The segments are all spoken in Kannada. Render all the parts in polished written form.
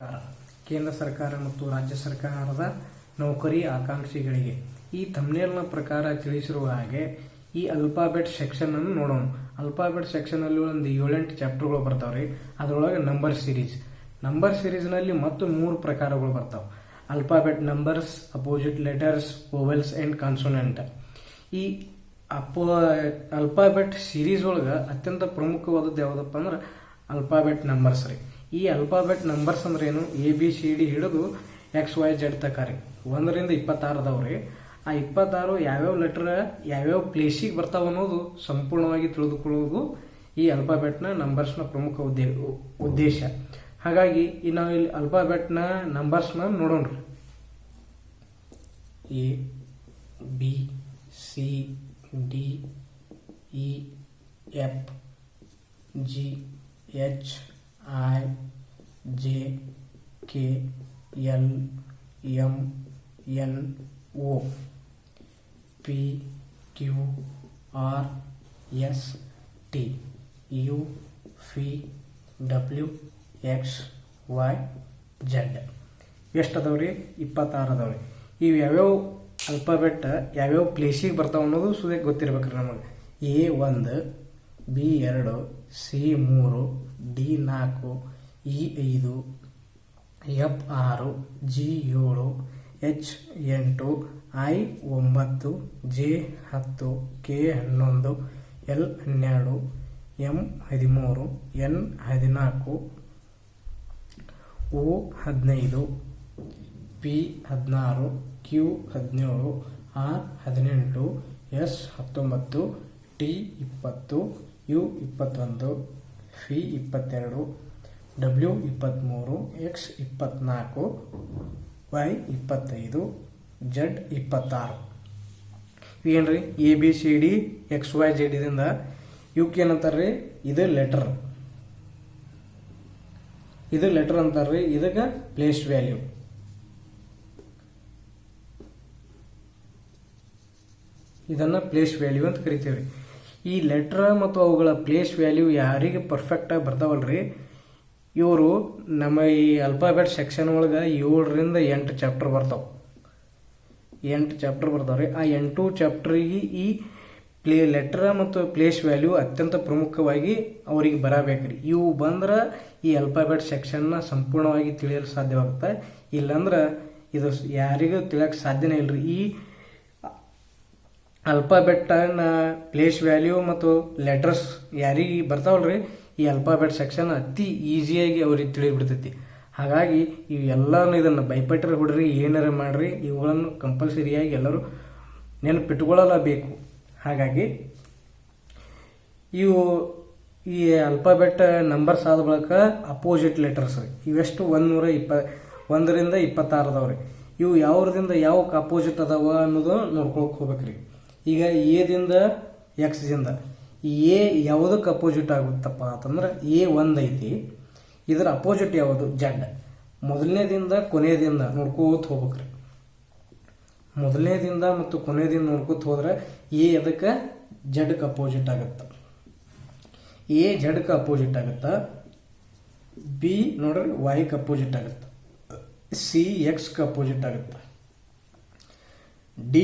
ಕೇಂದ್ರ ಸರ್ಕಾರ ಮತ್ತು ರಾಜ್ಯ ಸರ್ಕಾರದ ನೌಕರಿ ಆಕಾಂಕ್ಷಿಗಳಿಗೆ ಈ ಥಂಬ್ನೇಲ್ನ ಪ್ರಕಾರ ತಿಳಿಸಿರುವ ಹಾಗೆ ಈ ಅಲ್ಫಾಬೆಟ್ ಸೆಕ್ಷನ್ ಅನ್ನು ನೋಡೋಣ. ಅಲ್ಫಾಬೆಟ್ ಸೆಕ್ಷನ್ ಅಲ್ಲಿ ಒಂದು 7-8 ಚಾಪ್ಟರ್ಗಳು ಬರ್ತಾವ್ರಿ. ಅದರೊಳಗೆ ನಂಬರ್ ಸೀರೀಸ್ನಲ್ಲಿ ಮತ್ತು 3 ಪ್ರಕಾರಗಳು ಬರ್ತಾವ. Alphabet numbers, opposite letters, vowels and consonant. ಈ ಅಲ್ಫಾಬೆಟ್ ಸೀರೀಸ್ ಒಳಗೆ ಅತ್ಯಂತ ಪ್ರಮುಖವಾದದ್ದು ಯಾವುದಪ್ಪ ಅಂದ್ರೆ ಅಲ್ಫಾಬೆಟ್ ನಂಬರ್ಸ್ ರೀ. ಈ ಅಲ್ಫಾಬೆಟ್ ನಂಬರ್ಸ್ ಅಂದ್ರೆ ಏನು? ABCD ಹಿಡಿದು XYZ ತನಕ ರೀ. 1 ರಿಂದ 26 ಅದಾವ್ರಿ. ಆ 26 ಯಾವ್ಯಾವ ಲೆಟರ್ ಯಾವ್ಯಾವ ಪ್ಲೇಸಿಗೆ ಬರ್ತಾವ ಅನ್ನೋದು ಸಂಪೂರ್ಣವಾಗಿ ತಿಳಿದುಕೊಳ್ಳುವುದು ಈ ಅಲ್ಫಾಬೆಟ್ನ ನಂಬರ್ಸ್ನ ಪ್ರಮುಖ ಉದ್ದೇಶ. ಹಾಗಾಗಿ ನಾವು ಇಲ್ಲಿ ಅಲ್ಫಾಬೆಟ್ನ ನಂಬರ್ಸ್ನ ನೋಡೋಣ್ರಿ. ABCDEFGHIJKLMNO PQRST UVWXYZ. ಎಷ್ಟು ಅದಾವ್ರಿ? 26 ಅದಾವ್ರಿ. ಇವು ಯಾವ್ಯಾವ ಅಲ್ಫಾಬೆಟ್ ಯಾವ್ಯಾವ ಪ್ಲೇಸಿಗೆ ಬರ್ತಾವ ಅನ್ನೋದು ಸುದೇ ಗೊತ್ತಿರ್ಬೇಕ್ರಿ ನಮಗೆ. A1, B2, C3, D4, E5, F6, G7, H8, I9, J10, K11, L12, M13, N14, O15, P16, Q17, R18, S19, T20, U21, V22, W23, X24, Y25, Z26. ಇವೇನ್ರಿ ABCD XYZ ದಿಂದ ಇವಕ್ಕೆ ಏನಂತಾರ್ರಿ? ಇದು ಲೆಟರ್ ಅಂತಾರ್ರಿ. ಇದಕ್ಕೆ ಪ್ಲೇಸ್ ವ್ಯಾಲ್ಯೂ. ಇದನ್ನ ಪ್ಲೇಸ್ ವ್ಯಾಲ್ಯೂ ಅಂತ ಕರಿತೀವ್ರಿ. ಈ ಲೆಟರ್ ಮತ್ತು ಅವುಗಳ ಪ್ಲೇಸ್ ವ್ಯಾಲ್ಯೂ ಯಾರಿಗೆ ಪರ್ಫೆಕ್ಟ್ ಆಗಿ ಬರ್ತಾವಲ್ರಿ, ಇವರು ನಮ್ಮ ಈ ಅಲ್ಫಾಬೆಟ್ ಸೆಕ್ಷನ್ ಒಳಗೆ 7 ರಿಂದ 8 ಚಾಪ್ಟರ್ ಬರ್ತಾವ. 8 ಚಾಪ್ಟರ್ ಬರ್ತಾವ್ರಿ. ಆ 8 ಚಾಪ್ಟರ್ಗೆ ಈ ಲೆಟರ್ ಮತ್ತು ಪ್ಲೇಸ್ ವ್ಯಾಲ್ಯೂ ಅತ್ಯಂತ ಪ್ರಮುಖವಾಗಿ ಅವರಿಗೆ ಬರಬೇಕ್ರಿ. ಇವು ಬಂದ್ರೆ ಈ ಅಲ್ಫಾಬೆಟ್ ಸೆಕ್ಷನ್ನ ಸಂಪೂರ್ಣವಾಗಿ ತಿಳಿಯಲು ಸಾಧ್ಯವಾಗುತ್ತೆ. ಇಲ್ಲಾಂದ್ರೆ ಇದು ಯಾರಿಗೂ ತಿಳಿಯಕ್ಕೆ ಸಾಧ್ಯನೇ ಇಲ್ರಿ. ಈ ಅಲ್ಫಾಬೆಟ್ನ ಪ್ಲೇಸ್ ವ್ಯಾಲ್ಯೂ ಮತ್ತು ಲೆಟರ್ಸ್ ಯಾರಿಗೆ ಬರ್ತಾವಲ್ರಿ, ಈ ಅಲ್ಫಾಬೆಟ್ ಸೆಕ್ಷನ್ ಅತಿ ಈಸಿಯಾಗಿ ಅವ್ರಿಗೆ ತಿಳಿದ್ಬಿಡ್ತೈತಿ. ಹಾಗಾಗಿ ಇವೆಲ್ಲನೂ ಇದನ್ನು ಬೈಪಟ್ರೆ ಹೊಡ್ರಿ, ಏನಾರ ಮಾಡ್ರಿ, ಇವುಗಳನ್ನು ಕಂಪಲ್ಸರಿಯಾಗಿ ಎಲ್ಲರೂ ನೆನಪಿಟ್ಕೊಳ್ಳಲೇಬೇಕು. ಹಾಗಾಗಿ ಈ ಅಲ್ಫಾಬೆಟ್ ನಂಬರ್ಸ್ ಆದ ಬಳಿಕ ಅಪೋಸಿಟ್ ಲೆಟರ್ಸ್ ರೀ. ಇವೆಷ್ಟು 1 ರಿಂದ 26 ಅದಾವ್ರಿ. ಇವು ಯಾವ್ದಿಂದ ಯಾವಕ್ಕೆ ಅಪೋಸಿಟ್ ಅದಾವ ಅನ್ನೋದು ನೋಡ್ಕೊಳಕ್ ಹೋಗ್ಬೇಕ್ರಿ. ಈಗ A Xದಿಂದ A ಯಾವುದಕ್ಕೆ ಅಪೋಸಿಟ್ ಆಗುತ್ತಪ್ಪ ಅಂತಂದ್ರೆ A1 ಐತಿ. ಇದರ ಅಪೋಸಿಟ್ ಯಾವುದು? Z. ಮೊದಲನೇದಿಂದ ಕೊನೆಯದಿಂದ ನೋಡ್ಕೋತ ಹೋಗ್ಬೇಕ್ರಿ. ಮೊದಲನೇದಿಂದ ಮತ್ತು ಕೊನೆಯದಿಂದ ನೋಡ್ಕೋತ ಹೋದ್ರೆ A ಅದಕ್ಕೆ Z ಅಪೋಸಿಟ್ ಆಗುತ್ತ. A Z ಅಪೋಸಿಟ್ ಆಗುತ್ತ. B ನೋಡ್ರಿ Y ಅಪೋಸಿಟ್ ಆಗುತ್ತ. C X ಅಪೋಸಿಟ್ ಆಗುತ್ತ. D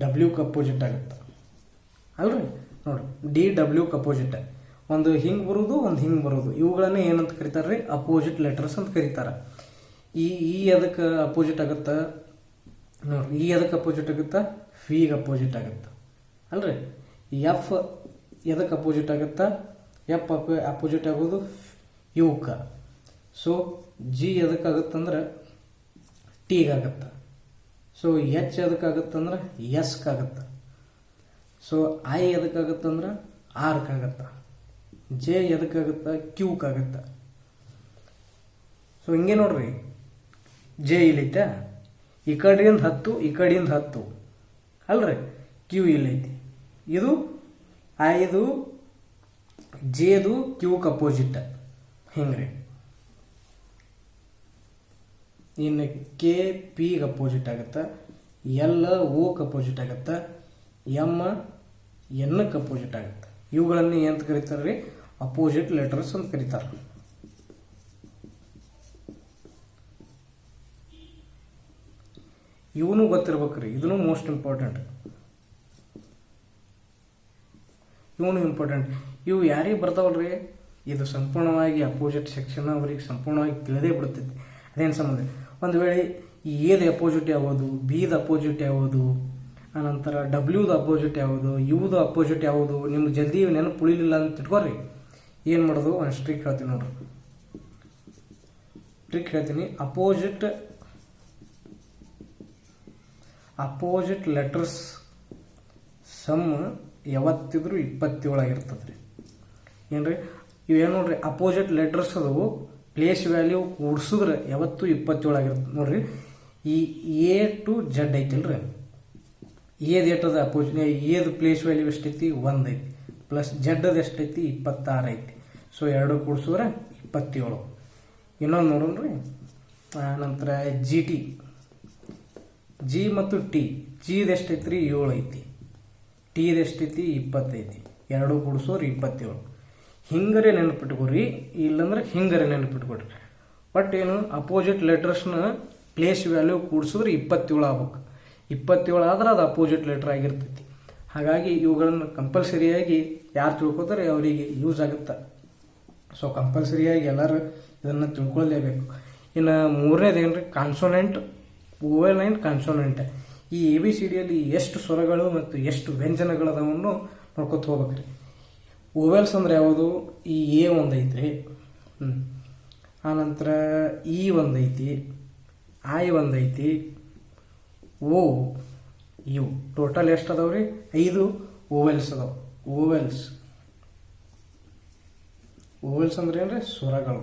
W ಅಪೋಸಿಟ್ ಆಗುತ್ತ ಅಲ್ರಿ. ನೋಡ್ರಿ D W ಅಪೋಸಿಟ್ ಒಂದು ಹಿಂಗ್ ಬರೋದು, ಒಂದು ಹಿಂಗ್ ಬರೋದು. ಇವುಗಳನ್ನ ಏನಂತ ಕರೀತಾರ್ರಿ? ಅಪೋಸಿಟ್ ಲೆಟರ್ಸ್ ಅಂತ ಕರೀತಾರ. ಈ ಅದಕ್ಕೆ ಅಪೋಸಿಟ್ ಆಗುತ್ತ. ನೋಡ್ರಿ ಈ ಅದಕ್ಕೆ ಅಪೋಸಿಟ್ ಆಗುತ್ತ? V ಅಪೋಸಿಟ್ ಆಗುತ್ತ ಅಲ್ರಿ. F ಎದಕ್ಕೆ ಅಪೋಸಿಟ್ ಆಗುತ್ತ? F ಅಪೋಸಿಟ್ ಆಗೋದು ಇವಕ್ಕ. ಸೊ G ಎದಕ್ಕಾಗುತ್ತಂದ್ರೆ Tಗಾಗತ್ತ. ಸೊ H ಎದಕ್ಕಾಗುತ್ತಂದ್ರೆ Sಗಾಗತ್ತ. ಸೊ I ಎದಕ್ಕಾಗುತ್ತಂದ್ರೆ Rಗಾಗತ್ತ. J ಎದಕ್ಕಾಗುತ್ತ? Qಗಾಗತ್ತ. ಸೊ ಹಿಂಗೆ ನೋಡ್ರಿ, J ಇಲ್ಲೈತ, ಈ ಕಡೆಯಿಂದ 10, ಈ ಕಡೆಯಿಂದ 10 ಅಲ್ರಿ. Q ಇಲ್ಲೈತಿ. ಇದು ಐದು Jದು Qಕ್ಕೆ ಅಪೋಸಿಟ್ ಹಿಂಗ್ರಿ. ಇನ್ನು K Pಗೆ ಅಪೋಸಿಟ್ ಆಗುತ್ತ. L Oಕ್ಕೆ ಅಪೋಸಿಟ್ ಆಗುತ್ತ. M Nಕ್ಕೆ ಅಪೋಸಿಟ್ ಆಗುತ್ತೆ. ಇವುಗಳನ್ನು ಏನಂತ ಕರೀತಾರೆ? ಅಪೋಸಿಟ್ ಲೆಟರ್ಸ್ ಅಂತ ಕರೀತಾರೆ. ಇವನು ಗೊತ್ತಿರ್ಬೇಕ್ರಿ, ಇದನ್ನು ಮೋಸ್ಟ್ ಇಂಪಾರ್ಟೆಂಟ್. ಇವನು ಇಂಪಾರ್ಟೆಂಟ್. ಇವು ಯಾರಿಗೆ ಬರ್ತಾವಲ್ರಿ, ಇದು ಸಂಪೂರ್ಣವಾಗಿ ಅಪೋಸಿಟ್ ಸೆಕ್ಷನ್ ಅವರಿಗೆ ಸಂಪೂರ್ಣವಾಗಿ ತಿಳಿದೇ ಬಿಡ್ತೈತಿ. ಅದೇನು ಸಂಬಂಧ, ಒಂದು ವೇಳೆ ಎದ ಅಪೋಸಿಟ್ ಯಾವುದು, ಬಿದ ಅಪೋಸಿಟ್ ಯಾವುದು, ಆನಂತರ ಡಬ್ಲ್ಯೂದ ಅಪೋಸಿಟ್ ಯಾವುದು, ಯುದ ಅಪೋಸಿಟ್ ಯಾವುದು ನಿಮ್ಗೆ ಜಲ್ದಿ ನೆನಪು ಉಳಿಲಿಲ್ಲ ಅಂತ ಇಟ್ಕೋರಿ. ಏನು ಮಾಡೋದು, ಒಂದು ಟ್ರಿಕ್ ಹೇಳ್ತೀನಿ ನೋಡ್ರಿ. ಟ್ರಿಕ್ ಹೇಳ್ತೀನಿ. ಅಪೋಸಿಟ್ ಲೆಟರ್ಸ್ ಸಮ್ ಯಾವತ್ತಿದ್ರು 27 ಆಗಿರ್ತದೆ ರೀ. ಏನ್ರಿ ಇವೇನು ನೋಡ್ರಿ, ಅಪೋಸಿಟ್ ಲೆಟರ್ಸ್ ಅದು ಪ್ಲೇಸ್ ವ್ಯಾಲ್ಯೂ ಕೂಡಿಸಿದ್ರೆ ಯಾವತ್ತೂ 27 ಆಗಿರ್ತದೆ ನೋಡ್ರಿ. ಈ ಎ ಟು ಜೆಡ್ ಐತಿಲ್ರಿ, ಏದು ಏಟದ ಅಪೋಸಿಟ್, ಏದು ಪ್ಲೇಸ್ ವ್ಯಾಲ್ಯೂ ಎಷ್ಟೈತಿ 1 ಐತಿ, ಪ್ಲಸ್ ಜೆಡ್ದು ಎಷ್ಟೈತಿ 26 ಐತಿ. ಸೊ 2 ಕೂಡಿಸಿದ್ರೆ 27. ಇನ್ನೊಂದು ನೋಡೋಣ್ರಿ. ನಂತರ ಜಿ ಮತ್ತು ಟಿ, ಜಿದು ಎಷ್ಟೈತಿ ರೀ 7 ಐತಿ, ಟಿದು ಎಷ್ಟೈತಿ 20 ಐತಿ. 2 ಕೂಡಿಸೋರು 27. ಹಿಂಗರೆ ನೆನಪಿಟ್ಕೊರಿ, ಇಲ್ಲಾಂದ್ರೆ ಹಿಂಗರೆ ನೆನಪಿಟ್ಕೊಡ್ರಿ. ಬಟ್ ಏನು, ಅಪೋಸಿಟ್ ಲೆಟರ್ಸ್ನ ಪ್ಲೇಸ್ ವ್ಯಾಲ್ಯೂ ಕೂಡಿಸಿದ್ರೆ 27 ಆಗ್ಬೇಕು. 27 ಆದ್ರೆ ಅದು ಅಪೋಸಿಟ್ ಲೆಟರ್ ಆಗಿರ್ತೈತಿ. ಹಾಗಾಗಿ ಇವುಗಳನ್ನು ಕಂಪಲ್ಸರಿಯಾಗಿ ಯಾರು ತಿಳ್ಕೊತಾರೆ ಅವರಿಗೆ ಯೂಸ್ ಆಗುತ್ತೆ. ಸೊ ಕಂಪಲ್ಸರಿಯಾಗಿ ಎಲ್ಲರೂ ಇದನ್ನು ತಿಳ್ಕೊಳ್ಳೇಬೇಕು. ಇನ್ನು ಮೂರನೇದು ಏನು ರೀ, ಕಾನ್ಸೋನೆಂಟ್, ಓವೆಲ್ ಆ್ಯಂಡ್ ಕಾನ್ಸೋನೆಂಟ್. ಈ ABCD ಎಷ್ಟು ಸ್ವರಗಳು ಮತ್ತು ಎಷ್ಟು ವ್ಯಂಜನಗಳದವನ್ನು ನೋಡ್ಕೊತ ಹೋಗ್ಬೇಕ್ರಿ. ಓವೆಲ್ಸ್ ಅಂದ್ರೆ ಯಾವುದು, ಈ ಎ ಒಂದು ಐತ್ರಿ, ಆನಂತರ ಇ ಒಂದು ಐತಿ, ಐ ಒಂದು ಐತಿ, ಓ, ಯು. ಟೋಟಲ್ ಎಷ್ಟು ಅದಾವ್ರಿ, 5 ಓವೆಲ್ಸ್ ಅದಾವ. ಓವೆಲ್ಸ್ ಅಂದ್ರೆ ಏನ್ರಿ, ಸ್ವರಗಳು.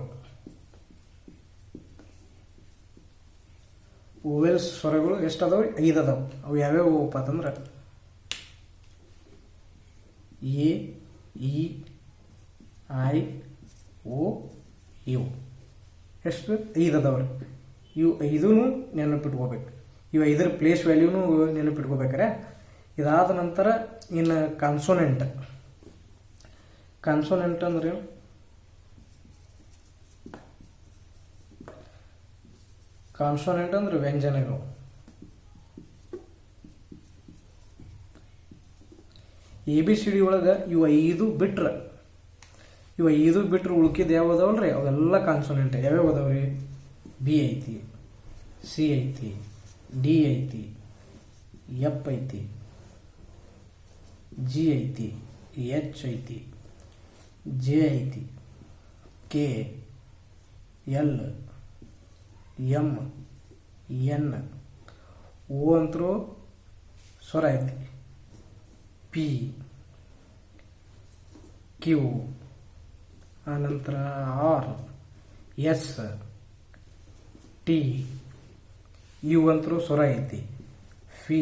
ಓವೆಲ್ಸ್ ಸ್ವರಗಳು ಎಷ್ಟು ಅದಾವ್ರಿ, 5 ಅದಾವ. ಅವು ಯಾವ್ಯಾವಪ್ಪ ಅಂತಂದ್ರೆ A, E, I, O, U. ಎಷ್ಟು, 5 ಅದಾವ್ರಿ. ಇವು 5 ನೆನಪಿಟ್ಕೋಬೇಕು. ಇವು 5 ಪ್ಲೇಸ್ ವ್ಯಾಲ್ಯೂನು ನೆನಪಿಟ್ಕೋಬೇಕ್ರೆ. ಇದಾದ ನಂತರ ಇನ್ನು ಕಾನ್ಸೋನೆಂಟ್ ಅಂದ್ರೆ ಕಾನ್ಸೋನೆಂಟ್ ಅಂದ್ರೆ ವ್ಯಂಜನಗಳು. ABCD ಒಳಗೆ ಇವು 5 ಬಿಟ್ರೆ ಉಳ್ಕಿದ್ದು ಯಾವ ಅದಾವಲ್ರಿ, ಅವೆಲ್ಲ ಕಾನ್ಸೋನೆಂಟ್. ಯಾವ್ಯಾವ ಅದಾವ್ರಿ, ಬಿ ಐತಿ, ಸಿ ಐತಿ, ಡಿ ಐತಿ, ಎಫ್ ಐತಿ, ಜಿ ಐತಿ, ಎಚ್ ಐತಿ, ಜೆ ಐತಿ, ಕೆ, ಎಲ್, ಎಂ, ಎನ್, ಓ ಅಂತರೂ ಸ್ವರ ಐತಿ, ಪಿ, ಕ್ಯೂ, ಆನಂತರ ಆರ್, ಎಸ್, ಟಿ, ಯು ಅಂತರೂ ಸ್ವರ ಐತಿ, ಫಿ,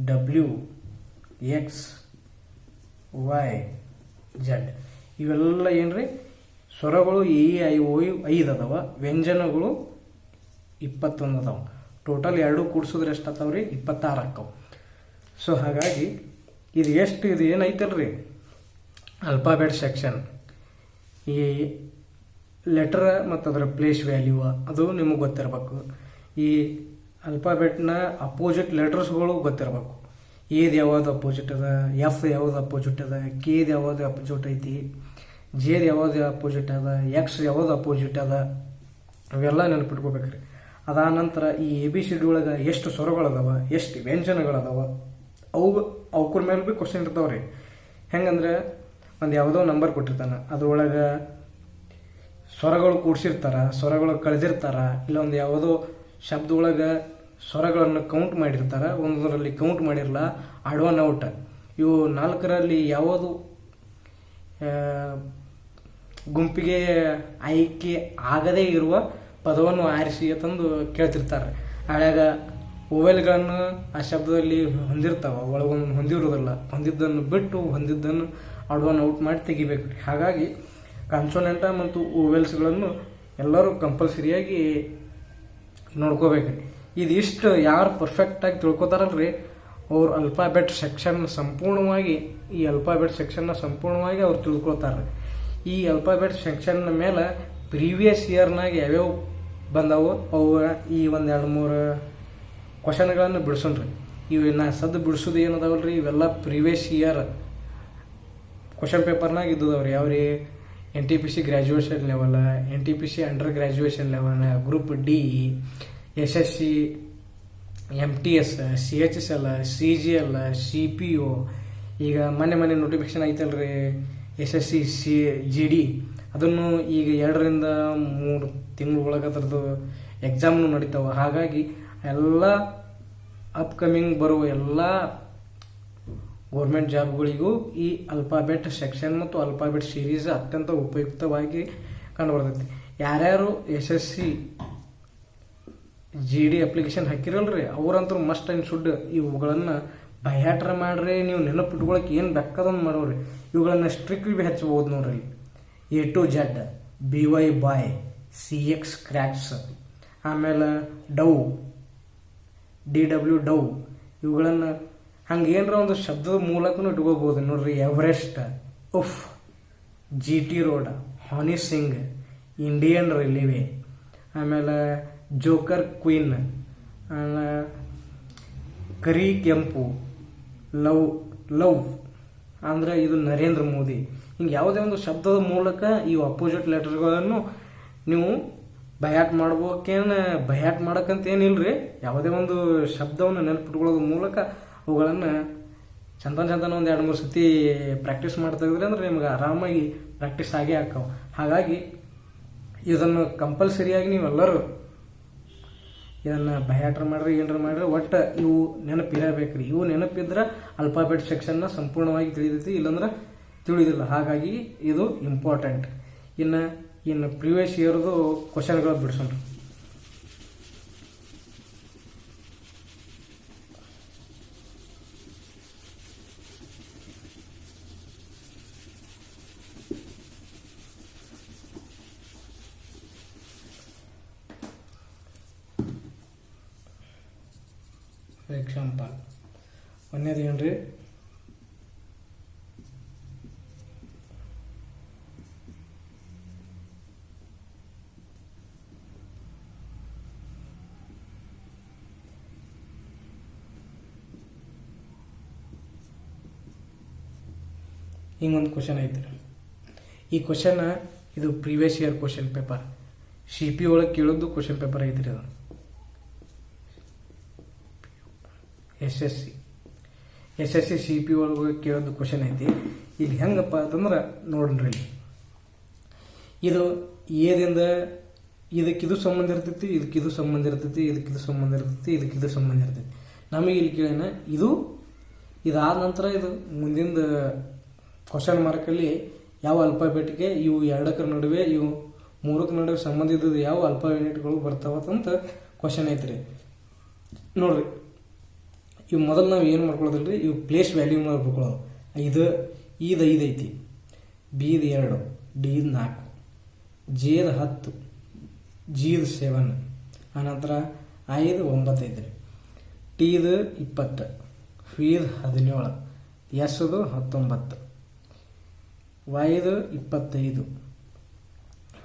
ಡಬ್ಲ್ಯೂ, ಎಕ್ಸ್, ವೈ, ಜೆಡ್. ಇವೆಲ್ಲ ಏನ್ರಿ ಸ್ವರಗಳು. ಎ, ಐ, ಓ, ಯು 5 ಅದಾವ. ವ್ಯಂಜನಗಳು 21 ಅದಾವ. ಟೋಟಲ್ 2 ಕೂಡಿಸಿದ್ರೆ ಎಷ್ಟು ಆಗ್ತಾವ್ರಿ, 26 ಆಕ್ಕವು. ಸೊ ಹಾಗಾಗಿ ಇದು ಏನೈತಲ್ರಿ ಅಲ್ಫಾಬೆಟ್ ಸೆಕ್ಷನ್. ಈ ಲೆಟರ್ ಮತ್ತು ಅದರ ಪ್ಲೇಸ್ ವ್ಯಾಲ್ಯೂ ಅದು ನಿಮಗೆ ಗೊತ್ತಿರಬೇಕು. ಈ ಅಲ್ಫಾಬೆಟ್ನ ಅಪೋಸಿಟ್ ಲೆಟರ್ಸ್ಗಳು ಗೊತ್ತಿರಬೇಕು. ಎದು ಯಾವುದು ಅಪೋಸಿಟ್ ಅದ, ಎಫ್ ಯಾವುದು ಅಪೋಸಿಟ್ ಅದ, ಕೆದು ಯಾವುದು ಅಪೋಸಿಟ್ ಐತಿ, ಜೆದು ಯಾವುದು ಅಪೋಸಿಟ್ ಅದ, ಎಕ್ಸ್ ಯಾವುದು ಅಪೋಸಿಟ್ ಅದ, ಅವೆಲ್ಲ ನೆನಪಿಟ್ಕೋಬೇಕ್ರಿ. ಅದಾದ ನಂತರ ಈ ABCD ಒಳಗೆ ಎಷ್ಟು ಸ್ವರಗಳದಾವ, ಎಷ್ಟು ವ್ಯಂಜನಗಳದಾವ, ಅವಕ್ರ ಮೇಲೆ ಭೀ ಕ್ವಶನ್ ಇರ್ತಾವ್ರಿ. ಹೆಂಗಂದ್ರೆ ಒಂದು ಯಾವುದೋ ನಂಬರ್ ಕೊಟ್ಟಿರ್ತಾನೆ, ಅದ್ರೊಳಗೆ ಸ್ವರಗಳು ಕೂಡಿಸಿರ್ತಾರ, ಸ್ವರಗಳು ಕಳೆದಿರ್ತಾರ, ಇಲ್ಲ ಒಂದು ಯಾವುದೋ ಶಬ್ದ ಒಳಗೆ ಸ್ವರಗಳನ್ನು ಕೌಂಟ್ ಮಾಡಿರ್ತಾರ, ಒಂದರಲ್ಲಿ ಕೌಂಟ್ ಮಾಡಿರಲ್ಲ, ಆಡ್ ಒನ್ ಔಟ್. ಇವು 4ರಲ್ಲಿ ಯಾವುದು ಗುಂಪಿಗೆ ಆಯ್ಕೆ ಆಗದೇ ಇರುವ ಪದವನ್ನು ಆರಿಸಿ ತಂದು ಕೇಳ್ತಿರ್ತಾರೆ. ಆಳ್ಯಾಗ ಓವೆಲ್ಗಳನ್ನು ಆ ಶಬ್ದದಲ್ಲಿ ಹೊಂದಿರ್ತಾವ, ಒಳಗೊಂದು ಹೊಂದಿರೋದಿಲ್ಲ. ಹೊಂದಿದ್ದನ್ನು ಬಿಟ್ಟು ಹೊಂದಿದ್ದನ್ನು ಆಡ್ ಒನ್ ಔಟ್ ಮಾಡಿ ತೆಗಿಬೇಕು. ಹಾಗಾಗಿ ಕಾನ್ಸೋನೆಂಟ ಮತ್ತು ಓವೆಲ್ಸ್ಗಳನ್ನು ಎಲ್ಲರೂ ಕಂಪಲ್ಸರಿಯಾಗಿ ನೋಡ್ಕೋಬೇಕ್ರಿ. ಇದಿಷ್ಟು ಯಾರು ಪರ್ಫೆಕ್ಟಾಗಿ ತಿಳ್ಕೊತಾರಲ್ರಿ ಅವ್ರು ಅಲ್ಫಾಬೆಟ್ ಸೆಕ್ಷನ್ ಸಂಪೂರ್ಣವಾಗಿ ಅವ್ರು ತಿಳ್ಕೊತಾರೆ. ಈ ಅಲ್ಫಾಬೆಟ್ ಸೆಕ್ಷನ್ ಮೇಲೆ ಪ್ರೀವಿಯಸ್ ಇಯರ್ನಾಗ ಯಾವ್ಯಾವ ಬಂದಾವು ಅವು ಈ 1, 2, 3 ಕ್ವಶನ್ಗಳನ್ನು ಬಿಡಿಸೋಣ್ರಿ. ಇವು ಸದ್ದು ಬಿಡಿಸೋದು ಏನದಾವಲ್ರಿ, ಇವೆಲ್ಲ ಪ್ರೀವಿಯಸ್ ಇಯರ್ ಕ್ವಶನ್ ಪೇಪರ್ನಾಗ ಇದ್ದದವ್ರಿ. ಯಾವ್ರಿ NTPC graduation level, NTPC under graduation level, group D, SSC, MTS, CHSL, CGL, CPO. ಈಗ ಮೊನ್ನೆ ನೋಟಿಫಿಕೇಶನ್ ಐತಲ್ರಿ SSC GD, ಅದನ್ನು ಈಗ 2 ರಿಂದ 3 ತಿಂಗಳೊಳಗೆ ಅದರದ್ದು ಎಕ್ಸಾಮ್ನು ನಡೀತಾವೆ. ಹಾಗಾಗಿ ಎಲ್ಲ ಅಪ್ಕಮಿಂಗ್ ಬರುವ ಎಲ್ಲ ಗೌರ್ಮೆಂಟ್ ಜಾಬ್ಗಳಿಗೂ ಈ ಅಲ್ಫಾಬೆಟ್ ಸೆಕ್ಷನ್ ಮತ್ತು ಅಲ್ಫಾಬೆಟ್ ಸೀರೀಸ್ ಅತ್ಯಂತ ಉಪಯುಕ್ತವಾಗಿ ಕಂಡುಬರ್ತೈತಿ. ಯಾರ್ಯಾರು SSC GD ಅಪ್ಲಿಕೇಶನ್ ಹಾಕಿರಲ್ರಿ ಅವ್ರಂತೂ ಮಸ್ಟ್ ಆ್ಯಂಡ್ ಶುಡ್ ಇವುಗಳನ್ನು ಬಯಾಟ್ರ ಮಾಡ್ರಿ. ನೀವು ನೆನಪಿಟ್ಕೊಳಕ್ಕೆ ಏನು ಬೇಕಾದಂಗೆ ಮಾಡೋರಿ. ಇವುಗಳನ್ನು ಸ್ಟ್ರಿಕ್ಟ್ಲಿ ಭೀ ಹಚ್ಬೋದು ನೋಡ್ರಿ. A to Z, BY boy, CX cracks, ಆಮೇಲೆ ಡವ್, DW ಡವ್, ಇವುಗಳನ್ನು ಹಂಗೆ ಏನರ ಒಂದು ಶಬ್ದದ ಮೂಲಕನೂ ಇಟ್ಕೋಬೋದು ನೋಡ್ರಿ. ಎವರೆಸ್ಟ್, ಉಫ್, GT ರೋಡ್, ಹಾನಿ ಸಿಂಗ್, ಇಂಡಿಯನ್ ರೈಲ್ವೆ, ಆಮೇಲೆ ಜೋಕರ್ ಕ್ವೀನ್, ಕರಿ ಕೆಂಪು, ಲವ್ ಅಂದರೆ ಇದು ನರೇಂದ್ರ ಮೋದಿ. ಹಿಂಗೆ ಯಾವುದೇ ಒಂದು ಶಬ್ದದ ಮೂಲಕ ಈ ಅಪೋಸಿಟ್ ಲೆಟರ್ಗಳನ್ನು ನೀವು ಬಯಾಟ್ ಮಾಡ್ಬೇಕೇನು, ಬಯಾಟ್ ಮಾಡೋಕ್ಕಂತ ಏನಿಲ್ಲರಿ. ಯಾವುದೇ ಒಂದು ಶಬ್ದವನ್ನು ನೆನಪಿಟ್ಕೊಳ್ಳೋದ್ರ ಮೂಲಕ ಅವುಗಳನ್ನು ಚಂದನ ಒಂದು 2-3 ಸತಿ ಪ್ರಾಕ್ಟೀಸ್ ಮಾಡ್ತಾಯಿದ್ರಿ ಅಂದ್ರೆ ನಿಮ್ಗೆ ಆರಾಮಾಗಿ ಪ್ರಾಕ್ಟೀಸ್ ಆಗೇ ಆಕ್ಕವು. ಹಾಗಾಗಿ ಇದನ್ನು ಕಂಪಲ್ಸರಿಯಾಗಿ ನೀವೆಲ್ಲರೂ ಇದನ್ನು ಬಯಾಟ್ರ ಮಾಡ್ರಿ, ಏನರ ಮಾಡ್ರಿ, ಒಟ್ಟು ಇವು ನೆನಪಿರಬೇಕ್ರಿ. ಇವು ನೆನಪಿದ್ರೆ ಅಲ್ಫಾಬೆಟ್ ಸೆಕ್ಷನ್ನ ಸಂಪೂರ್ಣವಾಗಿ ತಿಳಿದೈತಿ, ಇಲ್ಲಾಂದ್ರೆ ತಿಳಿದಿಲ್ಲ. ಹಾಗಾಗಿ ಇದು ಇಂಪಾರ್ಟೆಂಟ್. ಇನ್ನು ಪ್ರಿವಿಯಸ್ ಇಯರ್ದು ಕ್ವಶನ್ಗಳು ಬಿಡಿಸೋಣ. ಎಕ್ಸಾಂಪಲ್ ಒಂದೇದು ಏನ್ರಿ, ಹಿಂಗೊಂದು ಕ್ವಶನ್ ಐತೆ. ಈ ಕ್ವಶನ್ ಇದು previous year question paper, CP ಒಳಗೆ ಕೇಳೋದು ಕ್ವಶನ್ ಪೇಪರ್ ಐತ್ರಿ. ಅದು SSC CP ಒಳಗೆ ಕೇಳೋದು ಕ್ವಶನ್ ಐತಿ. ಇಲ್ಲಿ ಹೆಂಗಪ್ಪ ಅಂತಂದ್ರೆ ನೋಡ್ರಿ, ಇದು ಏದಿಂದ ಇದಕ್ಕಿದು ಸಂಬಂಧ ಇರ್ತೈತಿ, ಇದಕ್ಕಿದು ಸಂಬಂಧ ಇರ್ತೈತಿ, ಇದಕ್ಕಿದು ಸಂಬಂಧ ಇರ್ತೈತಿ, ಇದಕ್ಕಿದು ಸಂಬಂಧ ಇರ್ತೈತಿ. ನಮಗೆ ಇಲ್ಲಿ ಕೇಳೋಣ ಇದಾದ ನಂತರ ಇದು ಮುಂದಿನ ಕ್ವಶನ್ ಮಾರ್ಕಲ್ಲಿ ಯಾವ ಅಲ್ಫಾಬೆಟ್ಗೆ ಇವು 2 ನಡುವೆ ಇವು 3 ನಡುವೆ ಸಂಬಂಧ ಇದ್ದದ್ದು ಯಾವ ಅಲ್ಫಾಬೆಟ್ಗಳು ಬರ್ತಾವಂತ ಕ್ವಶನ್ ಐತ್ರಿ. ನೋಡ್ರಿ, ಇವು ಮೊದಲು ನಾವು ಏನು ಮಾಡ್ಕೊಳ್ಳೋದಿಲ್ರಿ, ಇವು ಪ್ಲೇಸ್ ವ್ಯಾಲ್ಯೂ ಮಾಡ್ಕೊಳ್ಳೋದು. ಇದು 5 ಐತಿ, B 2, D 4, J 10, G 7, ಆನಂತರ I 9 ಐತ್ರಿ, T 20, F 17, S 19, Y 25,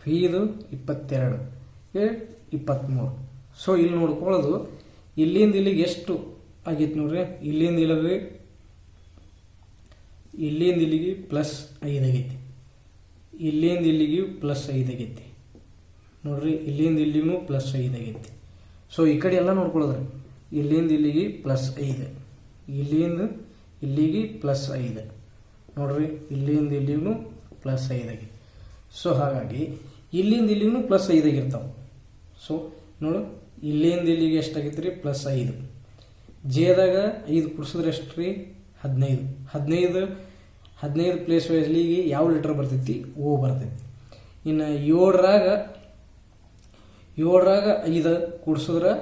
F 22, A 23. So ಇಲ್ಲಿ ನೋಡ್ಕೊಳ್ಳೋದು ಇಲ್ಲಿಂದ ಇಲ್ಲಿಗೆ ಎಷ್ಟು ಆಗೈತಿ ನೋಡ್ರಿ. ಇಲ್ಲಿಂದ ಇಲ್ಲಿಗೆ +5 ಆಗೈತಿ, ಇಲ್ಲಿಂದ ಇಲ್ಲಿಗೆ +5 ಆಗೈತಿ ನೋಡ್ರಿ, ಇಲ್ಲಿಂದ ಇಲ್ಲಿಗೂ +5 ಆಗೈತಿ. ಸೊ ಈ ಕಡೆ ಎಲ್ಲ ನೋಡ್ಕೊಳ್ಳೋದ್ರಿ, ಇಲ್ಲಿಂದ ಇಲ್ಲಿಗೆ +5, ಇಲ್ಲಿಂದ ಇಲ್ಲಿಗೆ +5 ನೋಡ್ರಿ, ಇಲ್ಲಿಂದ ಇಲ್ಲಿಗೂ +5 ಆಗೈತಿ. ಸೊ ಹಾಗಾಗಿ ಇಲ್ಲಿಂದ ಇಲ್ಲಿಗೂ +5 ಆಗಿರ್ತಾವೆ. ಸೊ ನೋಡು, ಇಲ್ಲಿಂದ ಇಲ್ಲಿಗೆ ಎಷ್ಟಾಗೈತ್ರಿ +5. ಜೇದಾಗ 5 ಕುಡಿಸಿದ್ರೆ ಎಷ್ಟು ರೀ 15. 15 ಪ್ಲೇಸ್ ವೈಸ್ಲಿಗೆ ಯಾವ ಲೆಟರ್ ಬರ್ತೈತಿ, O ಬರ್ತೈತಿ. ಇನ್ನು 7ರಾಗ 5 ಕೂಡಿಸಿದ್ರೆ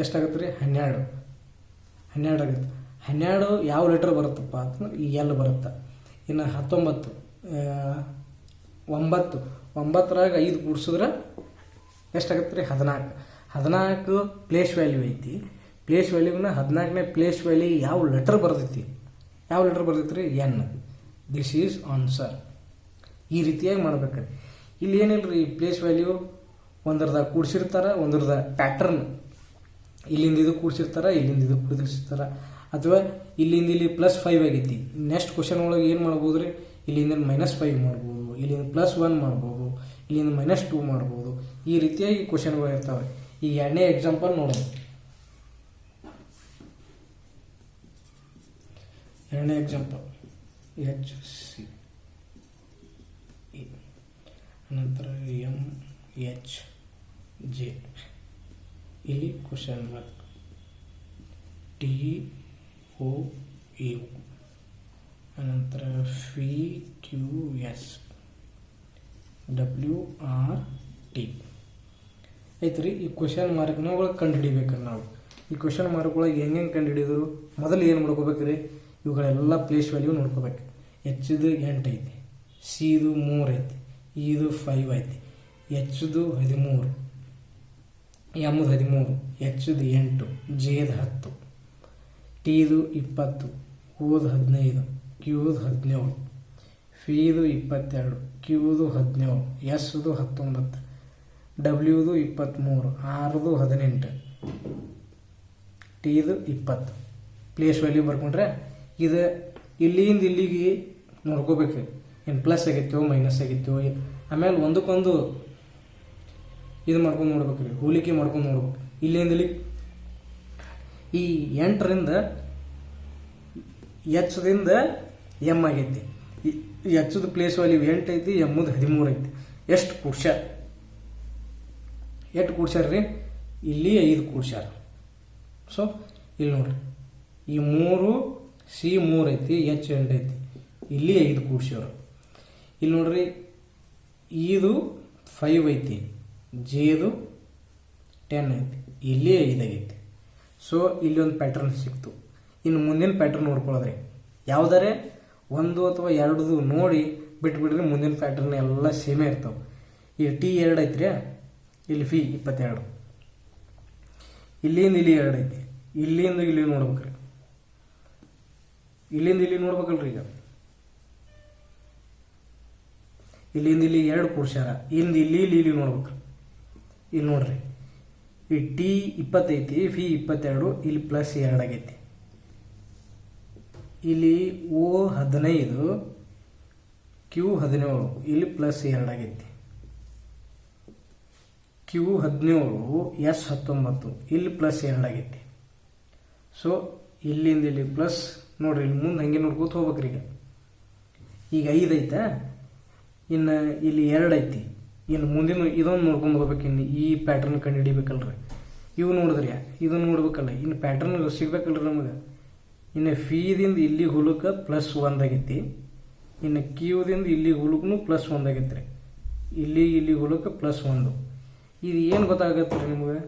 ಎಷ್ಟಾಗತ್ತೆ ರೀ 12 ಆಗುತ್ತೆ. 12 ಯಾವ ಲೆಟರ್ ಬರುತ್ತಪ್ಪ ಅಂತಂದ್ರೆ L ಬರುತ್ತೆ. ಇನ್ನು 9ರಾಗ 5 ಕೂಡಿಸಿದ್ರೆ ಎಷ್ಟಾಗತ್ತೆ ರೀ 14 ಪ್ಲೇಸ್ ವ್ಯಾಲ್ಯೂ ಐತಿ. ಪ್ಲೇಸ್ ವ್ಯಾಲ್ಯೂನ 14ನೇ ಪ್ಲೇಸ್ ವ್ಯಾಲ್ಯೂ ಯಾವ ಲೆಟರ್ ಬರ್ತೈತಿ ರೀ N. This is answer. ಈ ರೀತಿಯಾಗಿ ಮಾಡ್ಬೇಕ್ರಿ. ಇಲ್ಲಿ ಏನಿಲ್ಲ ರೀ, ಪ್ಲೇಸ್ ವ್ಯಾಲ್ಯೂ ಒಂದರದ ಕೂಡಿಸಿರ್ತಾರೆ, ಒಂದರದ ಪ್ಯಾಟರ್ನ್ ಇಲ್ಲಿಂದ ಇದು ಕೂಡಿಸಿರ್ತಾರೆ, ಇಲ್ಲಿಂದ ಇದು ಕೂಡಿಸಿರ್ತಾರೆ, ಅಥವಾ ಇಲ್ಲಿಂದ ಇಲ್ಲಿ +5 ಆಗೈತಿ. ನೆಕ್ಸ್ಟ್ ಕ್ವಶನ್ ಒಳಗೆ ಏನು ಮಾಡ್ಬೋದು ರೀ, ಇಲ್ಲಿಂದ -5 ಮಾಡ್ಬೋದು, ಇಲ್ಲಿಂದ +1 ಮಾಡ್ಬೋದು, ಇಲ್ಲಿಂದ -2 ಮಾಡ್ಬೋದು. ಈ ರೀತಿಯಾಗಿ ಕ್ವಶನ್ಗಳು ಇರ್ತಾವೆ. ಈಗ ಎರಡನೇ ಎಕ್ಸಾಂಪಲ್ ನೋಡೋಣ. ಎರಡನೇ ಎಕ್ಸಾಂಪಲ್ HC ನಂತರ MHJ, ಇಲ್ಲಿ ಕ್ವಶನ್ ಮಾರ್ಕ್ TOU, ಅನಂತರ PQS WRT ಐತ್ರಿ. ಈ ಕ್ವಶನ್ ಮಾರ್ಕ್ನ ಒಳಗೆ ಕಂಡು ಹಿಡಿಬೇಕಂದ್ರೆ ನಾವು ಈ ಕ್ವಶನ್ ಮಾರ್ಕ್ ಒಳಗೆ ಹೆಂಗೆ ಕಂಡು ಹಿಡಿದ್ರು, ಮೊದಲು ಏನು ಮಾಡ್ಕೋಬೇಕ್ರಿ, ಇವುಗಳೆಲ್ಲ ಪ್ಲೇಸ್ ವ್ಯಾಲ್ಯೂ ನೋಡ್ಕೋಬೇಕು. Hದು 8 ಐತಿ, Cದು 3 ಐತಿ, Eದು 5 ಐತಿ, Hದು 13, Mದು 13, Hದು 8, Jದು 10, Tದು 20, Oದು 15, Qದು 17, Pದು 22, Qದು 17, Sದು 19, Wದು 23, Rದು 18, Tದು 20. ಪ್ಲೇಸ್ ವ್ಯಾಲ್ಯೂ ಬರ್ಕೊಂಡ್ರೆ ಇದು ಇಲ್ಲಿಂದ ಇಲ್ಲಿಗೆ ನೋಡ್ಕೋಬೇಕು, ಏನು ಪ್ಲಸ್ ಆಗೈತೋ ಮೈನಸ್ ಆಗೈತೋ. ಆಮೇಲೆ ಒಂದಕ್ಕೊಂದು ಇದು ಮಾಡ್ಕೊಂಡು ನೋಡ್ಬೇಕು ರೀ, ಹೋಲಿಕೆ ಮಾಡ್ಕೊಂಡು ನೋಡ್ಬೇಕು. ಇಲ್ಲಿಂದ ಇಲ್ಲಿ ಈ 8ರಿಂದ Hದಿಂದ M ಆಗೈತಿ, Hದು ಪ್ಲೇಸ್ ವ್ಯಾಲ್ಯೂ 8 ಐತಿ, Mದು 13 ಐತಿ. ಎಷ್ಟು ಕೂಡ್ಸ್ಯಾರ ರೀ, ಇಲ್ಲಿ 5 ಕೂಡ್ಸ್ಯಾರ. ಸೊ ಇಲ್ಲಿ ನೋಡ್ರಿ, ಈ 3 C 3 ಐತಿ, H 8 ಐತಿ, ಇಲ್ಲಿ 5 ಕೂಡ್ಸ್ಯಾರ. ಇಲ್ಲಿ ನೋಡ್ರಿ, ಇದು 5 ಐತಿ, Jದು 10 ಐತಿ, ಇಲ್ಲಿ 5 ಆಗೈತಿ. ಸೊ ಇಲ್ಲಿ ಒಂದು ಪ್ಯಾಟರ್ನ್ ಸಿಕ್ತು. ಇನ್ನು ಮುಂದಿನ ಪ್ಯಾಟರ್ನ್ ನೋಡ್ಕೊಳ್ಳೋದ್ರಿ, ಯಾವುದಾರೆ 1 ಅಥವಾ 2 ನೋಡಿ ಬಿಟ್ಬಿಡ್ರಿ, ಮುಂದಿನ ಪ್ಯಾಟರ್ನ್ ಎಲ್ಲ ಸೇಮೇ ಇರ್ತಾವೆ. ಈ T2 ಐತ್ರಿ, ಇಲ್ಲಿ P 22, ಇಲ್ಲಿಂದ ಇಲ್ಲಿ 2 ಐತಿ, ಇಲ್ಲಿಂದ ಇಲ್ಲಿ ನೋಡ್ಬೇಕ್ರಿ, ಇಲ್ಲಿಂದ ಇಲ್ಲಿ ನೋಡ್ಬೇಕಲ್ರಿ. ಈಗ ಇಲ್ಲಿಂದ ಇಲ್ಲಿ 2 ಕೂಡ್ಸ್ಯಾರ, ಇಲ್ಲಿಂದ ಇಲ್ಲಿ ನೋಡ್ಬೇಕ್ರಿ. ಇಲ್ಲಿ ನೋಡ್ರಿ, ಈ T20 ಐತಿ, P 22, ಇಲ್ಲಿ +2 ಆಗೈತಿ. ಇಲ್ಲಿ O15, Q17, ಇಲ್ಲಿ +2 ಆಗೈತಿ. Q17, S19, ಇಲ್ಲಿ +2 ಆಗೈತಿ. ಸೊ ಇಲ್ಲಿಂದ ಇಲ್ಲಿ ಪ್ಲಸ್ ನೋಡ್ರಿ, ಇಲ್ಲಿ ಮುಂದೆ ಹಂಗೆ ನೋಡ್ಕೋತ ಹೋಗ್ಬೇಕ್ರಿ. ಈಗ 5 ಐತಾ, ಇನ್ನು ಇಲ್ಲಿ 2 ಐತಿ, ಇನ್ನು ಮುಂದಿನ ಇದೊಂದು ನೋಡ್ಕೊಂಡು ಹೋಗ್ಬೇಕು. ಇನ್ನು ಈ ಪ್ಯಾಟರ್ನ್ ಕಂಡು ಹಿಡಿಬೇಕಲ್ರಿ. ಇವು ನೋಡಿದ್ರಿ, ಇದನ್ನು ನೋಡ್ಬೇಕಲ್ಲ, ಇನ್ನು ಪ್ಯಾಟರ್ನ್ ಸಿಗ್ಬೇಕಲ್ರಿ ನಮಗೆ. ಇನ್ನು ಫೀದಿಂದ ಇಲ್ಲಿ ಹುಲಕ್ಕೆ +1 ಆಗೈತಿ, ಇನ್ನು Qದಿಂದ ಇಲ್ಲಿ ಹುಲಕ್ಕೂ +1 ಆಗೈತಿ ರೀ, ಇಲ್ಲಿ ಹುಲಕ್ಕೆ +1. ಇದು ಏನು ಗೊತ್ತಾಗತ್ತೆ ರೀ ನಿಮಗೆ,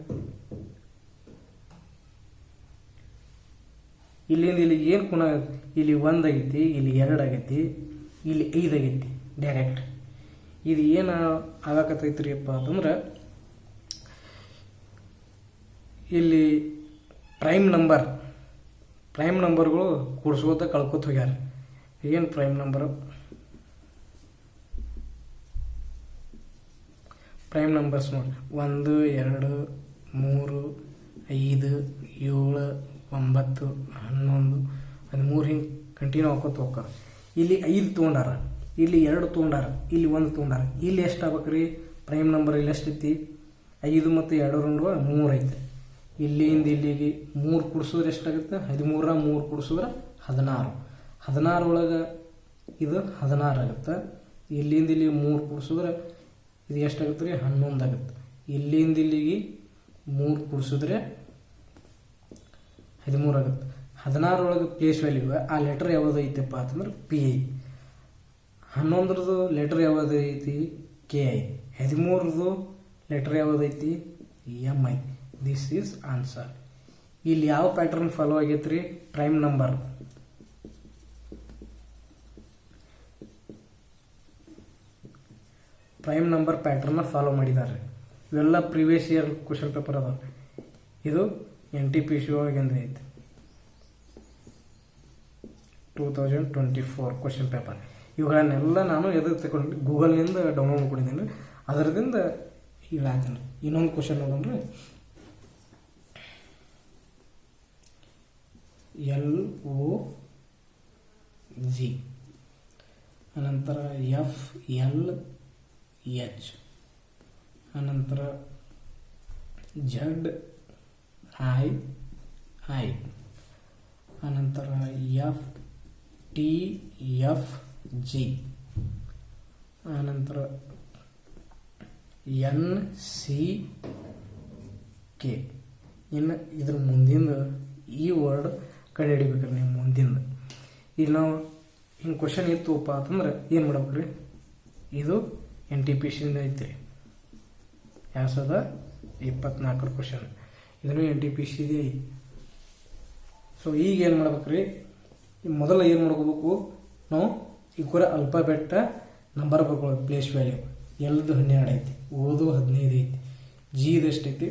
ಇಲ್ಲಿಂದ ಇಲ್ಲಿ ಏನು ಗುಣ ಆಗುತ್ತೆ, ಇಲ್ಲಿ 1 ಆಗೈತಿ, ಇಲ್ಲಿ 2 ಆಗೈತಿ, ಇಲ್ಲಿ 5 ಆಗೈತಿ ಡೈರೆಕ್ಟ್. ಇದು ಏನು ಆಗಕತ್ತೈತ್ರಿ ಅಪ್ಪ ಅಂತಂದ್ರೆ, ಇಲ್ಲಿ ಪ್ರೈಮ್ ನಂಬರ್ಗಳು ಕೂಡಿಸ್ಕೋತ ಕಳ್ಕೊತ ಹೋಗ್ಯಾರ. ಏನು ಪ್ರೈಮ್ ನಂಬರ್ಸ್ ನೋಡಿ, 1 2 3 5 7 9 11 13 ಹಿಂಗೆ ಕಂಟಿನ್ಯೂ ಹಾಕೋತ ಹೋಗ್ತಾರ. ಇಲ್ಲಿ 5 ತೊಗೊಂಡಾರ, ಇಲ್ಲಿ 2 ತೊಗೊಂಡಾರ, ಇಲ್ಲಿ 1 ತೊಗೊಂಡಾರ. ಇಲ್ಲಿ ಎಷ್ಟು ಆಗ್ಬೇಕ್ರಿ ಪ್ರೈಮ್ ನಂಬರ್, ಇಲ್ಲಿ ಎಷ್ಟೈತಿ 5 ಮತ್ತು 2 3 ಐತಿ. ಇಲ್ಲಿಂದ ಇಲ್ಲಿಗೆ 3 ಕೂಡಿಸಿದ್ರೆ ಎಷ್ಟಾಗುತ್ತೆ, 13 3 ಕೂಡಿಸಿದ್ರೆ 16. 16 ಒಳಗೆ ಇದು 16 ಆಗುತ್ತೆ. ಇಲ್ಲಿಂದ ಇಲ್ಲಿ 3 ಕೂಡಿಸಿದ್ರೆ ಇದು ಎಷ್ಟಾಗುತ್ತೆ ರೀ, 11 ಆಗುತ್ತೆ. ಇಲ್ಲಿಂದ ಇಲ್ಲಿಗೆ 3 ಕೂಡಿಸಿದ್ರೆ 13 ಆಗುತ್ತೆ. 16 ಒಳಗೆ ಪ್ಲೇಸ್ ವ್ಯಾಲ್ಯೂ ಆ ಲೆಟರ್ ಯಾವುದು ಐತಪ್ಪ ಅಂತಂದ್ರೆ P ಐತಿ. 11ರದು ಲೆಟರ್ ಯಾವುದು ಐತಿ, K ಐತಿ. 13ರದು ಲೆಟರ್ ಯಾವುದು ಐತಿ, M ಐತಿ. This is answer. ಇಲ್ಲಿ ಯಾವ ಪ್ಯಾಟರ್ನ್ ಫಾಲೋ ಆಗೈತೆ ರೀ, prime number. Prime number pattern follow ಮಾಡಿದ್ದಾರೆ. ಇವೆಲ್ಲ ಪ್ರೀವಿಯಸ್ ಇಯರ್ ಕ್ವಶನ್ ಪೇಪರ್ ಅದ. ಇದು NTPC ಒಳಗಿಂದ ಐತೆ, 2024 ಕ್ವಶನ್ ಪೇಪರ್. ಇವುಗಳನ್ನೆಲ್ಲ ನಾನು ಎದುರು ತಗೊಂಡು ಗೂಗಲ್ನಿಂದ ಡೌನ್ಲೋಡ್ ಮಾಡ್ಕೊಂಡಿದ್ದೀನಿ. ಅದರದಿಂದ ಹೇಳತ್ತೀನಿ. ಇನ್ನೊಂದು ಕ್ವಶನ್ ನೋಡೋಣ್ರಿ. LOG, ಅನಂತರ FLH, ಅನಂತರ ZII, ಅನಂತರ FTFG, ಅನಂತರ NCK. ಇನ್ನು ಇದ್ರ ಮುಂದಿಂದ ಈ ವರ್ಡ್ ಕಂಡು ಹಿಡಿಬೇಕ್ರಿ ನೀವು ಮುಂದಿಂದ. ಇಲ್ಲಿ ನಾವು ಹಿಂಗೆ ಕ್ವಶನ್ ಇತ್ತುಪ್ಪ ಅಂತಂದ್ರೆ ಏನು ಮಾಡ್ಬೇಕ್ರಿ, ಇದು NTPC ಐತ್ರಿ 2024 ಕ್ವಶನ್, ಇದನ್ನು NTPC ಐತಿ. ಸೊ ಈಗ ಏನು ಮಾಡ್ಬೇಕ್ರಿ, ಮೊದಲ ಏನು ಮಾಡ್ಕೋಬೇಕು ನಾವು, ಈ ಕೂಡ ಅಲ್ಫಾಬೆಟ್ ನಂಬರ್ ಬರ್ಕೊಳ್ಳೋದು, ಪ್ಲೇಸ್ ವ್ಯಾಲ್ಯೂ. ಎಲ್ದು 12 ಐತಿ, ಓದು 15 ಐತಿ, ಜಿದು ಎಷ್ಟೈತಿ,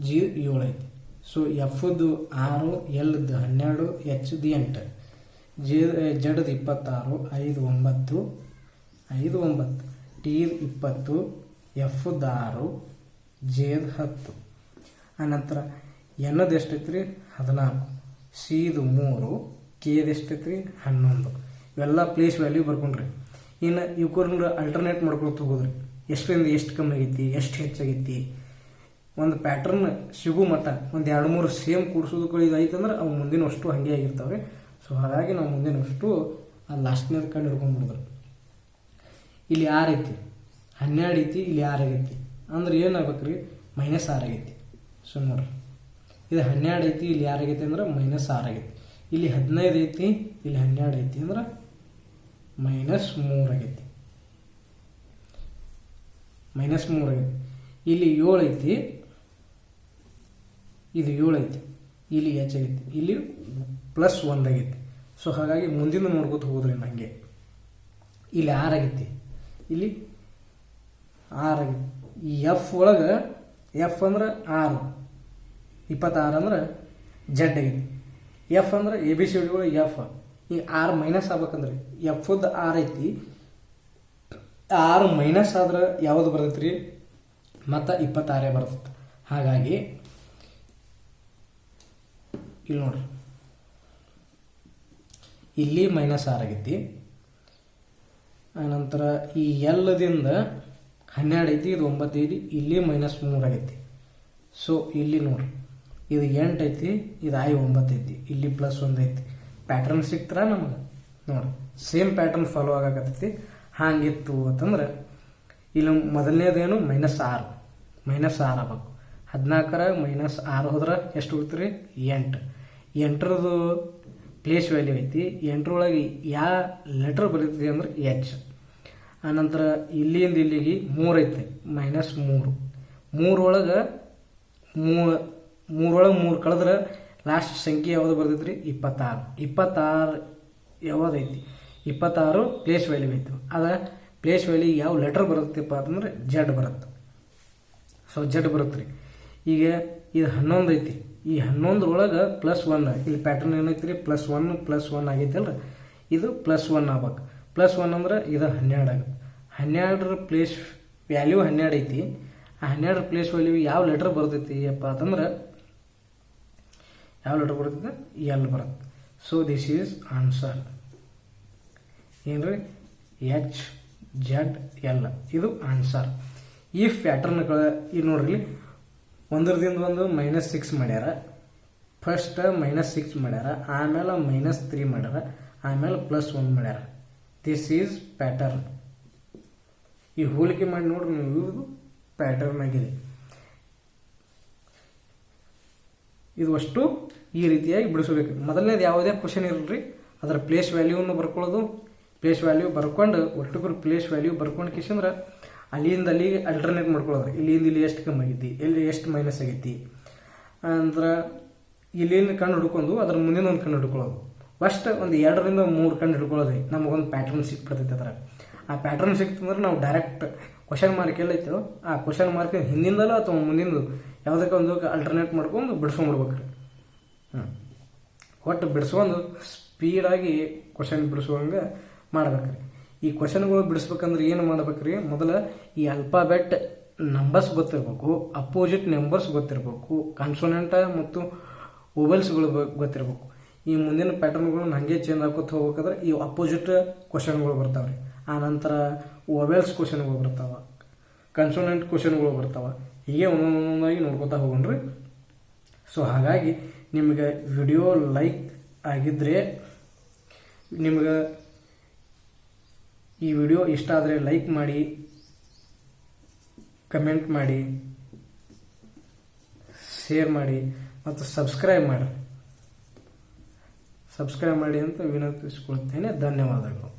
ಜಿ 7 ಐತಿ. ಸೊ ಎಫ್ದು 6, ಎಲ್ದು 12, ಎಚ್ದು 8, ಜಡ್ದು 26, 5 9, 5 9, ಟಿದು 20, ಎಫ್ದು 6, ಜೇದು 10. ಆನಂತರ ಎನ್ನದು ಎಷ್ಟೈತ್ರಿ 14, ಸಿದು 3, ಕೆದು ಎಷ್ಟೈತ್ರಿ 11. ಇವೆಲ್ಲ ಪ್ಲೇಸ್ ವ್ಯಾಲ್ಯೂ ಬರ್ಕೊಂಡ್ರಿ. ಇನ್ನು ಇವ್ಕೂರ್ನ ಅಲ್ಟರ್ನೇಟ್ ಮಾಡ್ಕೊತ ಹೋಗೋದ್ರಿ, ಎಷ್ಟರಿಂದ ಎಷ್ಟು ಕಮ್ಮಿ ಆಗೈತಿ, ಎಷ್ಟು ಹೆಚ್ಚಾಗೈತಿ, ಒಂದು ಪ್ಯಾಟ್ರನ್ ಸಿಗೋ ಮಟ್ಟ ಒಂದು 2-3 ಸೇಮ್ ಕೂಡಿಸೋದಕ್ಕೂ ಇದು ಐತಂದ್ರೆ ಅವು ಮುಂದಿನ ಅಷ್ಟು ಹಾಗೆ ಆಗಿರ್ತಾವೆ. ಸೊ ಹಾಗಾಗಿ ನಾವು ಮುಂದಿನ ಅಷ್ಟು ಅದು ಲಾಸ್ಟ್ನೇದು ಕಂಡು ಹಿಡ್ಕೊಂಡ್ಬಿಡಿದ್ರು. ಇಲ್ಲಿ 6 ಐತಿ, 12 ಐತಿ, ಇಲ್ಲಿ 6 ಆಗೈತಿ ಅಂದ್ರೆ ಏನಾಗ್ಬೇಕ್ರಿ, -6 ಆಗೈತಿ. ಸೊ ನೋಡ್ರಿ, ಇದು 12 ಐತಿ, ಇಲ್ಲಿ 6 ಆಗೈತಿ ಅಂದ್ರೆ -6 ಆಗೈತಿ. ಇಲ್ಲಿ 15 ಐತಿ, ಇಲ್ಲಿ 12 ಐತಿ ಅಂದ್ರೆ -3 ಆಗೈತಿ, -3 ಆಗೈತಿ. ಇಲ್ಲಿ 7 ಐತಿ, ಇದು 7 ಐತಿ, ಇಲ್ಲಿ ಹೆಚ್ಚಾಗೈತಿ, ಇಲ್ಲಿ +1 ಆಗೈತಿ. ಸೊ ಹಾಗಾಗಿ ಮುಂದಿನ ನೋಡ್ಕೊತ ಹೋದ್ರಿ ನನಗೆ. ಇಲ್ಲಿ 6 ಆಗೈತಿ, ಇಲ್ಲಿ 6 ಆಗೈತಿ. ಈ ಎಫ್ ಒಳಗೆ, ಎಫ್ ಅಂದ್ರೆ 6, 26 ಅಂದ್ರೆ ಜಡ್ ಆಗೈತಿ. ಎಫ್ ಅಂದ್ರೆ ABCD ಒಳಗೆ ಎಫ್. ಈ 6 ಮೈನಸ್ ಆಗ್ಬೇಕಂದ್ರೆ ಎಫ್ದು 6 ಐತಿ, 6 ಮೈನಸ್ ಆದ್ರೆ ಯಾವುದು ಬರ್ತೈತಿ ರೀ, ಮತ್ತು 26 ಬರ್ತೈತೆ. ಹಾಗಾಗಿ ಇಲ್ಲಿ ನೋಡ್ರಿ, ಇಲ್ಲಿ -6 ಆಗೈತಿ. ಆನಂತರ ಈ ಎಲ್ದಿಂದ 12 ಐತಿ, ಇದು 9 ಐತಿ, ಇಲ್ಲಿ -3 ಆಗೈತಿ. ಸೊ ಇಲ್ಲಿ ನೋಡ್ರಿ, ಇದು 8 ಐತಿ, ಇದು 9 ಐತಿ, ಇಲ್ಲಿ +1 ಐತಿ. ಪ್ಯಾಟ್ರನ್ ಸಿಕ್ತರ ನಮಗೆ ನೋಡ್ರಿ, ಸೇಮ್ ಪ್ಯಾಟ್ರನ್ ಫಾಲೋ ಆಗಕತ್ತೈತಿ. ಹಾಗಿತ್ತು ಅಂತಂದ್ರೆ ಇಲ್ಲಿ ಮೊದಲನೇದೇನು -6 ಆಗ್ಬೇಕು. 14 -6 ಹೋದ್ರೆ ಎಷ್ಟು ಹೋಗ್ತೀರಿ, 8. 8ರದು ಪ್ಲೇಸ್ ವ್ಯಾಲ್ಯೂ ಐತಿ. 8ರೊಳಗೆ ಯಾವ ಲೆಟರ್ ಬರೀತದೆ ಅಂದ್ರೆ H. ಆನಂತರ ಇಲ್ಲಿಂದ ಇಲ್ಲಿಗೆ 3 ಐತಿ, -3. 3 ಕಳೆದ್ರೆ ಲಾಸ್ಟ್ ಸಂಖ್ಯೆ ಯಾವುದು ಬರ್ತೈತ್ರಿ, 26. 26 ಯಾವ್ದೈತಿ, 26 ಪ್ಲೇಸ್ ವ್ಯಾಲ್ಯೂ ಐತಿ. ಅದ ಪ್ಲೇಸ್ ವ್ಯಾಲ್ಯೂ ಯಾವ ಲೆಟರ್ ಬರುತ್ತಪ್ಪ ಅಂತಂದ್ರೆ ಜಡ್ ಬರುತ್ತೆ. ಸೊ ಜಡ್ ಬರುತ್ತೆ ರೀ. ಈಗ ಇದು 11 ಐತಿ, ಈ 11ರೊಳಗೆ +1, ಇಲ್ಲಿ ಪ್ಯಾಟ್ರನ್ ಏನೈತಿ ರೀ, +1 ಆಗೈತಲ್ರಿ, ಇದು +1 ಆಗ್ಬೇಕು. +1 ಅಂದ್ರೆ ಇದು 12 ಆಗುತ್ತೆ. 12ರ ಪ್ಲೇಸ್ ವ್ಯಾಲ್ಯೂ 12 ಐತಿ. ಆ 12ರ ಪ್ಲೇಸ್ ವ್ಯಾಲ್ಯೂ ಯಾವ ಲೆಟರ್ ಬರ್ತೈತಿ ಅಪ್ಪ ಅಂತಂದ್ರೆ, ಯಾವ ಲೆಟರ್ ಬರ್ತೈತೆ, ಎಲ್ ಬರುತ್ತೆ. ಸೊ ದಿಸ್ ಈಸ್ ಆನ್ಸರ್ ಏನ್ರಿ, HZL ಇದು ಆನ್ಸರ್. ಈ ಪ್ಯಾಟರ್ನ್ಗಳ ಇದು ನೋಡ್ರಿ, ಒಂದರದಿಂದ ಒಂದು -6 ಮಾಡ್ಯಾರ, ಫಸ್ಟ್ -6 ಮಾಡ್ಯಾರ, ಆಮೇಲೆ -3 ಮಾಡ್ಯಾರ, ಆಮೇಲೆ +1 ಮಾಡ್ಯಾರ. This is pattern. ಈ ಹೋಲಿಕೆ ಮಾಡಿ ನೋಡ್ರಿ ನೀವು, ಇದು ಪ್ಯಾಟರ್ನ್ ಆಗಿದೆ. ಇದು ಅಷ್ಟು ಈ ರೀತಿಯಾಗಿ ಬಿಡಿಸಬೇಕು. ಮೊದಲನೇದು ಯಾವುದೇ ಕ್ವಶನ್ ಇರಲ್ರಿ, ಅದರ ಪ್ಲೇಸ್ ವ್ಯಾಲ್ಯೂವನ್ನು ಬರ್ಕೊಳ್ಳೋದು. ಪ್ಲೇಸ್ ವ್ಯಾಲ್ಯೂ ಬರ್ಕೊಂಡು ಒಟ್ಟುಗುರು ಪ್ಲೇಸ್ ವ್ಯಾಲ್ಯೂ ಬರ್ಕೊಂಡು ಕಿಶಂದ್ರೆ ಅಲ್ಲಿಂದ ಅಲ್ಲಿಗೆ ಅಲ್ಟರ್ನೇಟ್ ಮಾಡ್ಕೊಳ್ಳೋದು. ಇಲ್ಲಿಂದ ಇಲ್ಲಿ ಎಷ್ಟು ಕಮ್ಮಿ ಆಗೈತಿ, ಇಲ್ಲಿ ಎಷ್ಟು ಮೈನಸ್ ಆಗೈತಿ ಅಂದ್ರೆ ಇಲ್ಲಿಂದ ಕಂಡು ಹಿಡ್ಕೊಂಡು ಅದ್ರ ಮುಂದಿನ ಒಂದು ಕಂಡು ಹಿಡ್ಕೊಳ್ಳೋದು. ಫಸ್ಟ್ ಒಂದು 2ರಿಂದ 3 ಕಂಡು ಹಿಡ್ಕೊಳ್ಳೋದು, ನಮಗೊಂದು ಪ್ಯಾಟರ್ನ್ ಸಿಕ್ಬಿಡ್ತೈತೆ. ಅದರ ಆ ಪ್ಯಾಟರ್ನ್ ಸಿಕ್ತಂದ್ರೆ ನಾವು ಡೈರೆಕ್ಟ್ ಕ್ವಶನ್ ಮಾರ್ಕ್ ಎಲ್ಲೈತೋ ಆ ಕ್ವಶನ್ ಮಾರ್ಕ್ ಹಿಂದಿಂದಲೋ ಅಥವಾ ಮುಂದಿಂದು ಯಾವುದಕ್ಕೆ ಒಂದು ಅಲ್ಟರ್ನೇಟ್ ಮಾಡ್ಕೊಂಡು ಬಿಡಿಸ್ಕೊಂಡ್ಬಿಡ್ಬೇಕ್ರಿ. ಒಟ್ಟು ಬಿಡಿಸ್ಕೊಂಡು ಸ್ಪೀಡಾಗಿ ಕ್ವಶನ್ ಬಿಡಿಸುವಂಗೆ ಮಾಡ್ಬೇಕ್ರಿ. ಈ ಕ್ವಶನ್ಗಳು ಬಿಡಿಸ್ಬೇಕಂದ್ರೆ ಏನು ಮಾಡ್ಬೇಕ್ರಿ, ಮೊದಲ ಈ ಅಲ್ಫಾಬೆಟ್ ನಂಬರ್ಸ್ ಗೊತ್ತಿರಬೇಕು, ಅಪೋಸಿಟ್ ನಂಬರ್ಸ್ ಗೊತ್ತಿರಬೇಕು, ಕಾನ್ಸೋನೆಂಟ್ ಮತ್ತು ಓವೆಲ್ಸ್ಗಳು ಗೊತ್ತಿರಬೇಕು. ಈ ಮುಂದಿನ ಪ್ಯಾಟರ್ನ್ಗಳನ್ನ ಹಾಗೆ ಚೇಂಜ್ ಹಾಕೋತ ಹೋಗ್ಬೇಕಾದ್ರೆ ಈ ಅಪೋಸಿಟ್ ಕ್ವಶನ್ಗಳು ಬರ್ತಾವೆ ರೀ. ಆ ನಂತರ ಓವೆಲ್ಸ್ ಕ್ವಶನ್ಗಳು ಬರ್ತಾವೆ, ಕನ್ಸೋನೆಂಟ್ ಕ್ವಶನ್ಗಳು ಬರ್ತಾವೆ. ಹೀಗೆ ಒಂದೊಂದಾಗಿ ನೋಡ್ಕೊತಾ ಹೋಗೋಣ್ರಿ. ಸೊ ಹಾಗಾಗಿ ನಿಮಗೆ ವಿಡಿಯೋ ಲೈಕ್ ಆಗಿದ್ದರೆ, ನಿಮ್ಗೆ ಈ ವಿಡಿಯೋ ಇಷ್ಟ ಆದರೆ ಲೈಕ್ ಮಾಡಿ, ಕಮೆಂಟ್ ಮಾಡಿ, ಶೇರ್ ಮಾಡಿ ಮತ್ತು ಸಬ್ಸ್ಕ್ರೈಬ್ ಮಾಡಿ ಅಂತ ವಿನಂತಿಸಿಕೊಳ್ತೇನೆ. ಧನ್ಯವಾದಗಳು.